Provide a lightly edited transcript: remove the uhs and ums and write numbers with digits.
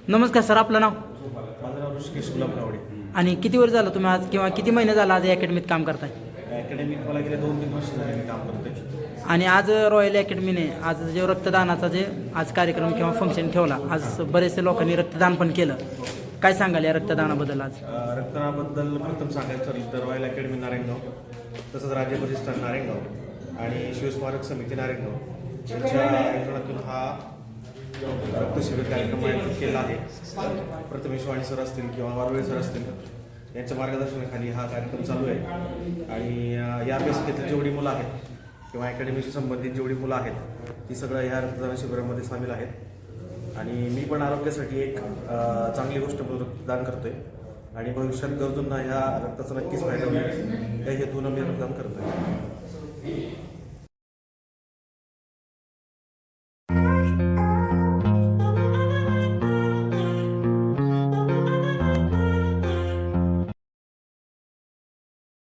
नमस्कार सर, आपलं नाव? माझं नाव ऋषिकेश गुलाबरावडे. आणि किती वर्ष झालं तुम्ही आज किंवा किती महिने झाला आज अकॅडमीत काम करताय? अकॅडमीत मला गेले 2-3 वर्ष झाले मी काम करतोय. आणि आज रॉयल अकॅडमीने आज जे रक्तदानाचा जे आज कार्यक्रम किंवा फंक्शन ठेवला, आज बरेचसे लोकांनी रक्तदान पण केलं. काय सांगाल या रक्तदानाबद्दल आज? रक्तदानाबद्दल प्रथम सांगायचं ठरलं तर रॉयल अकॅडमी नारायणगाव, तसंच राज्य प्रतिष्ठान नारायणगाव आणि शिवस्मारक समिती नारायणगाव यांच्या आयोजनातून हा रक्तशिबिर कार्यक्रम आयोजित केला आहे. प्रथमेश वाणी सर असतील किंवा वारवळे सर असतील यांच्या मार्गदर्शनाखाली हा कार्यक्रम चालू आहे. आणि या अभ्यासिकेतील जेवढी मुलं आहेत किंवा अकॅडमीशी संबंधित जेवढी मुलं आहेत ती सगळं ह्या रक्तदान शिबिरामध्ये सामील आहेत. आणि मी पण आरोग्यासाठी एक चांगली गोष्ट म्हणून रक्तदान करतोय आणि भविष्यात गरजूंना ह्या रक्ताचा नक्कीच फायदा होईल या हेतूनं मी रक्तदान करतोय.